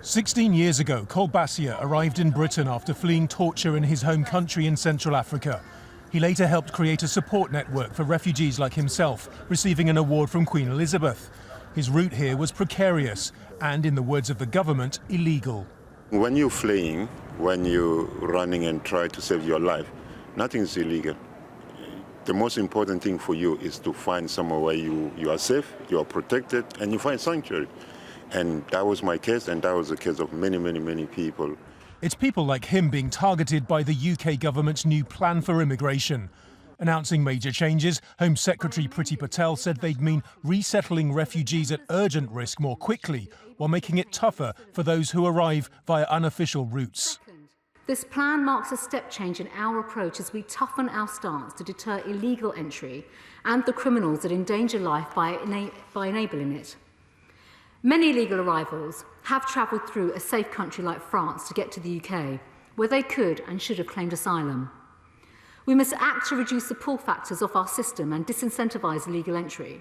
16 years ago, KOLBASSIA arrived in Britain after fleeing torture in his home country in Central Africa. He later helped create a support network for refugees like himself, receiving an award from Queen Elizabeth. His route here was precarious and, in the words of the government, illegal. When you're fleeing, when you're running and try to save your life, nothing is illegal. The most important thing for you is to find somewhere where you are safe, you are protected, and you find sanctuary. And that was my case, and that was the case of many people. It's people like him being targeted by the UK government's new plan for immigration. Announcing major changes, Home Secretary PRITI PATEL said they'd mean resettling refugees at urgent risk more quickly, while making it tougher for those who arrive via unofficial routes. This plan marks a step change in our approach as we toughen our stance to deter illegal entry and the criminals that endanger life by enabling it. Many illegal arrivals have travelled through a safe country like France to get to the UK, where they could and should have claimed asylum. We must act to reduce the pull factors of our system and disincentivise illegal entry.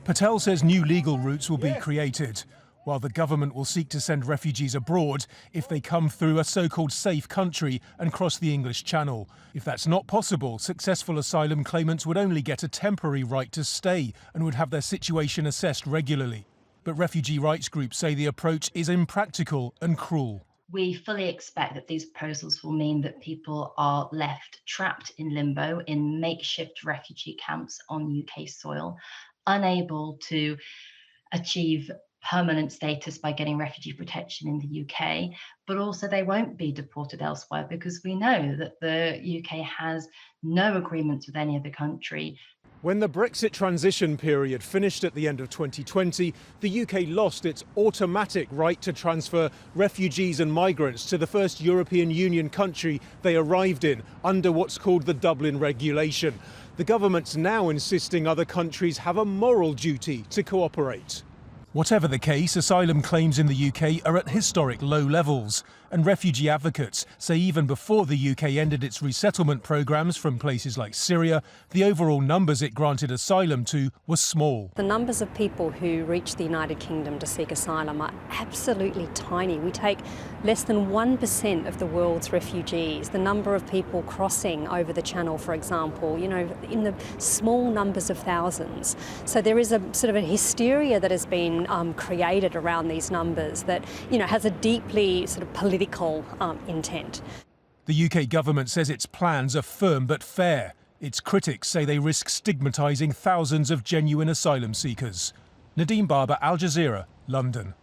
Patel says new legal routes will be created, while the government will seek to send refugees abroad if they come through a so-called safe country and cross the English Channel. If that's not possible, successful asylum claimants would only get a temporary right to stay and would have their situation assessed regularly. But refugee rights groups say the approach is impractical and cruel. We fully expect that these proposals will mean that people are left trapped in limbo in makeshift refugee camps on UK soil, unable to achieve permanent status by getting refugee protection in the UK, but also they won't be deported elsewhere because we know that the UK has no agreements with any other country. When the Brexit transition period finished at the end of 2020, the UK lost its automatic right to transfer refugees and migrants to the first European Union country they arrived in under what's called the Dublin Regulation. The government's now insisting other countries have a moral duty to cooperate. Whatever the case, asylum claims in the UK are at historic low levels, and refugee advocates say even before the UK ended its resettlement programmes from places like Syria, the overall numbers it granted asylum to were small. The numbers of people who reach the United Kingdom to seek asylum are absolutely tiny. We take less than 1% of the world's refugees. The number of people crossing over the Channel, for example, in the small numbers of thousands. So there is a sort of a hysteria that has been created around these numbers that, has a deeply sort of political intent. The UK government says its plans are firm but fair. Its critics say they risk stigmatising thousands of genuine asylum seekers. Nadim, Al Jazeera, London.